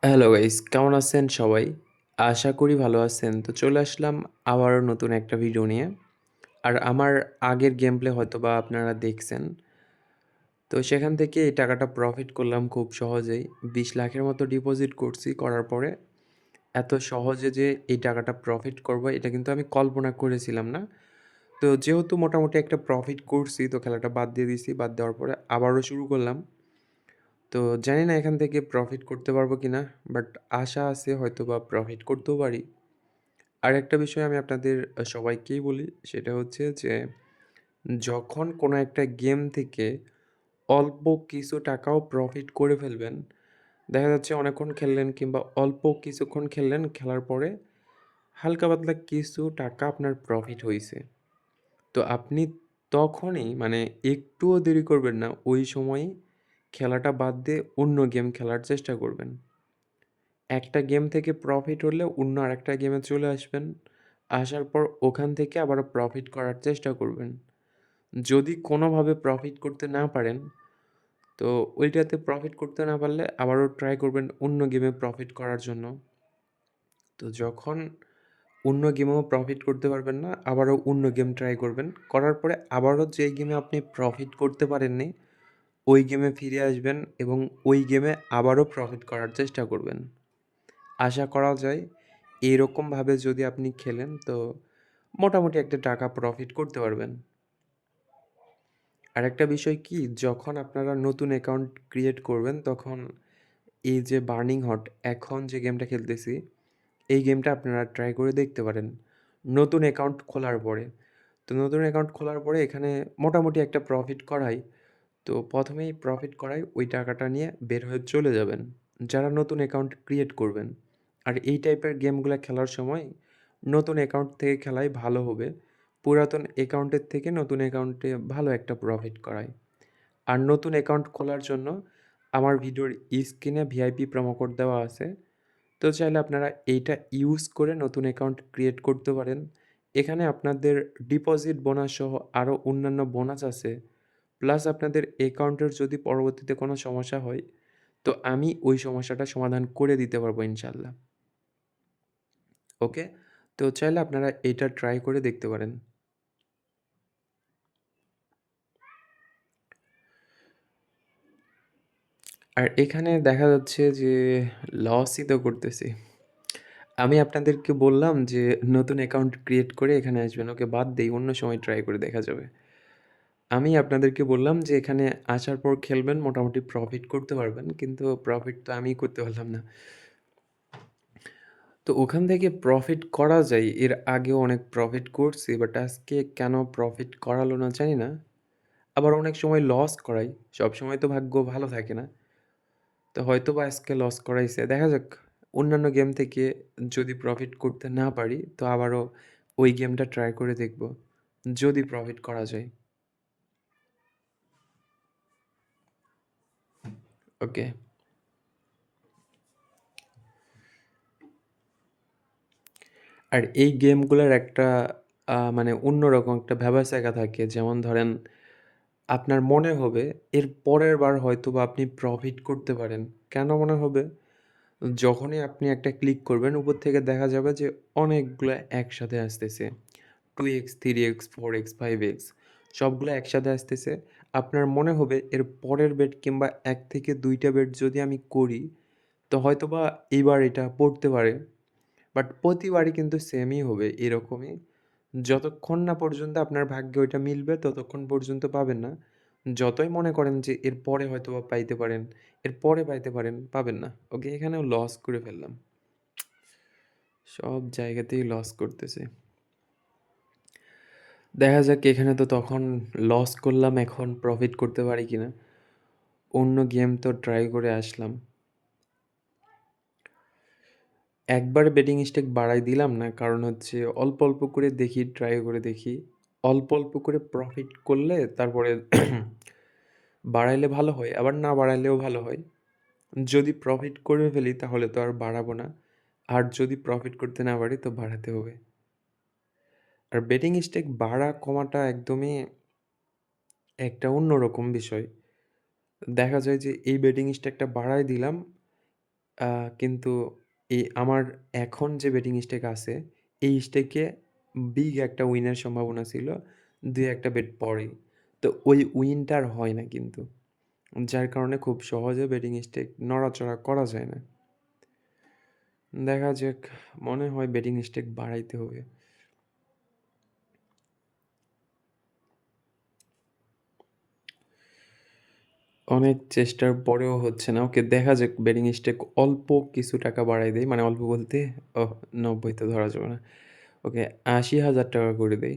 Hello guys, কেমন আছেন সবাই? আশা করি ভালো আছেন। তো চলে আসলাম আবারও নতুন একটা ভিডিও নিয়ে। আর আমার আগের গেম প্লে হয়তোবা আপনারা দেখছেন। তো সেখান থেকে এই টাকাটা প্রফিট করলাম খুব সহজেই। ২০ লাখের মতো ডিপোজিট করছি। করার পরে এত সহজে যে এই টাকাটা প্রফিট করব এটা কিন্তু আমি কল্পনা করেছিলাম না। তো যেহেতু মোটামুটি একটা প্রফিট করছি তো খেলাটা বাদ দিয়ে দিছি। বাদ দেওয়ার পরে আবারও শুরু করলাম। তো জানি না এখান থেকে প্রফিট করতে পারবো কিনা, বাট আশা আছে হয়তোবা প্রফিট করতেও পারি। আরেকটা বিষয় আমি আপনাদের সবাইকেই বলি, সেটা হচ্ছে যে যখন কোনো একটা গেম থেকে অল্প কিছু টাকাও প্রফিট করে ফেলবেন, দেখা যাচ্ছে অনেকক্ষণ খেললেন কিংবা অল্প কিছুক্ষণ খেললেন, খেলার পরে হালকা পাতলা কিছু টাকা আপনার প্রফিট হইছে। তো আপনি তখনই মানে একটুও দেরি করবেন না, ওই সময়ই খেলাটা বাদ দিয়ে অন্য গেম খেলার চেষ্টা করবেন। একটা গেম থেকে প্রফিট হলে অন্য আরেকটা গেমে চলে আসবেন। আসার পর ওখান থেকে আবারও প্রফিট করার চেষ্টা করবেন। যদি কোনোভাবে প্রফিট করতে না পারেন, তো ওইটাতে প্রফিট করতে না পারলে আবারও ট্রাই করবেন অন্য গেমে প্রফিট করার জন্য। তো যখন অন্য গেমেও প্রফিট করতে পারবেন না, আবারও অন্য গেম ট্রাই করবেন। করার পরে আবারও যেই গেমে আপনি প্রফিট করতে পারেননি, ওই গেমে ফিরে আসবেন এবং ওই গেমে আবারও প্রফিট করার চেষ্টা করবেন। আশা করা যায় এইরকমভাবে যদি আপনি খেলেন তো মোটামুটি একটা টাকা প্রফিট করতে পারবেন। আরেকটা বিষয় কি, যখন আপনারা নতুন অ্যাকাউন্ট ক্রিয়েট করবেন তখন এই যে বার্নিং হট এখন যে গেমটা খেলতেছি, এই গেমটা আপনারা ট্রাই করে দেখতে পারেন নতুন অ্যাকাউন্ট খোলার পরে। তো নতুন অ্যাকাউন্ট খোলার পরে এখানে মোটামুটি একটা প্রফিট করাই। তো প্রথমেই প্রফিট করায় ওই টাকাটা নিয়ে বের হয়ে চলে যাবেন যারা নতুন অ্যাকাউন্ট ক্রিয়েট করবেন। আর এই টাইপের গেমগুলো খেলার সময় নতুন অ্যাকাউন্ট থেকে খেলাই ভালো হবে। পুরাতন অ্যাকাউন্টের থেকে নতুন অ্যাকাউন্টে ভালো একটা প্রফিট করায়। আর নতুন অ্যাকাউন্ট খোলার জন্য আমার ভিডিওর স্ক্রিনে ভিআইপি প্রোমো কোড দেওয়া আছে। তো চাইলে আপনারা এইটা ইউজ করে নতুন অ্যাকাউন্ট ক্রিয়েট করতে পারেন। এখানে আপনাদের ডিপোজিট বোনাস সহ আরও অন্যান্য বোনাস আছে। প্লাস আপনাদের অ্যাকাউন্টের যদি পরবর্তীতে কোনো সমস্যা হয়, তো আমি ওই সমস্যাটা সমাধান করে দিতে পারবো ইনশাল্লাহ। ওকে? তো চাইলে আপনারা এইটা ট্রাই করে দেখতে পারেন। আর এখানে দেখা যাচ্ছে যে লসই তো করতেছি। আমি আপনাদেরকে বললাম যে নতুন অ্যাকাউন্ট ক্রিয়েট করে এখানে আসবেন। ওকে বাদ দেই, অন্য সময় ট্রাই করে দেখা যাবে। আমি আপনাদেরকে বললাম যে এখানে আসার পর খেলবেন, মোটামুটি প্রফিট করতে পারবেন। কিন্তু প্রফিট তো আমিই করতে পারলাম না। তো ওখান থেকে প্রফিট করা যায়। এর আগেও অনেক প্রফিট করছি। বাট আজকে কেন প্রফিট করালো না জানি না। আবার অনেক সময় লস করাই। সবসময় তো ভাগ্য ভালো থাকে না। তো হয়তোবা আজকে লস করাইছে। দেখা যাক অন্যান্য গেম থেকে যদি প্রফিট করতে না পারি তো আবারও ওই গেমটা ট্রাই করে দেখব। যদি প্রফিট করা যায়। ওকে। আর এই গেমগুলার একটা মানে অন্যরকম একটা ভ্যাবাচ্যাকা থাকে। যেমন ধরেন আপনার মনে হবে এর পরের বার হয়তোবা আপনি প্রফিট করতে পারেন। কেন মনে হবে? যখনই আপনি একটা ক্লিক করবেন উপর থেকে দেখা যাবে যে অনেকগুলা একসাথে আসতেছে। 2x, 3x, 4x, 5x সবগুলো একসাথে আসতেছে। আপনার মনে হবে এর পরের বেট কিংবা ১ থেকে ২ টা বেট যদি আমি করি, তো হয়তোবা এইবার এটা পড়তে পারে। বাট প্রতিবারই কিন্তু সেমই হবে এরকমই। যতক্ষণ না পর্যন্ত আপনার ভাগ্যে ওইটা মিলবে ততক্ষণ পর্যন্ত পাবেন না। যতই মনে করেন যে এরপরে হয়তোবা পাইতে পারেন, এরপরে পাইতে পারেন, পাবেন না। ওকে, এখানেও লস করে ফেললাম। সব জায়গাতেই লস করতেছি। দেখা যাক এখানে তো তখন লস করলাম, এখন প্রফিট করতে পারি কিনা। অন্য গেম তো ট্রাই করে আসলাম। একবার বেটিং স্টেক বাড়াই দিলাম না, কারণ হচ্ছে অল্প, অল্প করে দেখি, ট্রাই করে দেখি। অল্প, অল্প করে প্রফিট করলে তারপরে বাড়াইলে ভালো হয়, আবার না বাড়াইলেও ভালো হয়। যদি প্রফিট করে ফেলি তাহলে তো আর বাড়াবো না। আর যদি প্রফিট করতে না পারি তো বাড়াতে হবে। আর বেটিং স্টেক বাড়া কমাটা একদমই একটা অন্যরকম বিষয়। দেখা যায় যে এই বেটিং স্টেকটা বাড়ায় দিলাম, আ কিন্তু আমার এখন যে বেটিং স্টেক আছে, এই স্টেকে বিগ একটা উইনের সম্ভাবনা ছিল ২-১ টা বেট পরেই। তো ওই উইনটা আর হয় না কিন্তু। যার কারণে খুব সহজে বেটিং স্টেক নড়াচড়া করা যায় না। দেখা যাক, মনে হয় বেটিং স্টেক বাড়াইতে হবে। অনেক চেষ্টার পরেও হচ্ছে না। ওকে, দেখা যাক বেটিং স্টেক অল্প কিছু টাকা বাড়ায় দেই। মানে অল্প বলতে ৯০ তো ধরা যাবে না। ওকে, ৳৮০,০০০ করে দেই।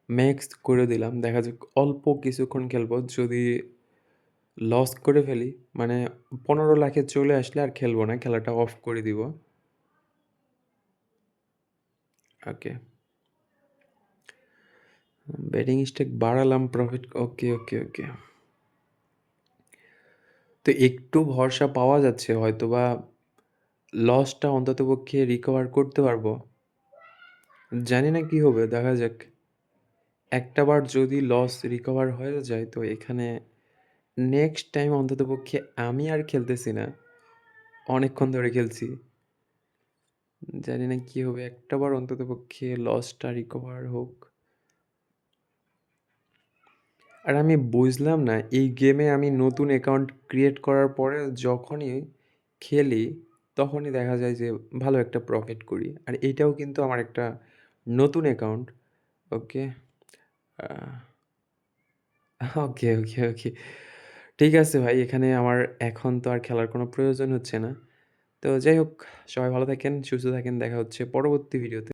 ম্যাক্স করে দিলাম। দেখা যাক অল্প কিছুক্ষণ খেলবো। যদি লস করে ফেলি, মানে ১৫,০০,০০০ এ চলে আসলে আর খেলবো না। খেলাটা অফ করে দিব। ওকে। বেটিং স্টেক বাড়ালাম, প্রফিট ওকে, ওকে, ওকে। তো একটু ভরসা পাওয়া যাচ্ছে, হয়তোবা লসটা অন্ততপক্ষে রিকভার করতে পারবো। জানি না কি হবে, দেখা যাক। একটাবার যদি লস রিকভার হয়ে যায়, তো এখানে নেক্সট টাইম অন্ততপক্ষে আমি আর খেলতেছি না। অনেকক্ষণ ধরে খেলছি। জানি না কি হবে। একটাবার অন্ততপক্ষে লসটা রিকভার হোক। আর আমি বুঝলাম না, এই গেমে আমি নতুন অ্যাকাউন্ট ক্রিয়েট করার পরে যখনই খেলি, তখনই দেখা যায় যে ভালো একটা প্রফিট করি। আর এইটাও কিন্তু আমার একটা নতুন অ্যাকাউন্ট। ওকে। আ ওকে, ওকে, ওকে। ঠিক আছে ভাই, এখানে আমার এখন তো আর খেলার কোনো প্রয়োজন হচ্ছে না। তো যাই হোক, সবাই ভালো থাকেন, সুস্থ থাকেন। দেখা হচ্ছে পরবর্তী ভিডিওতে।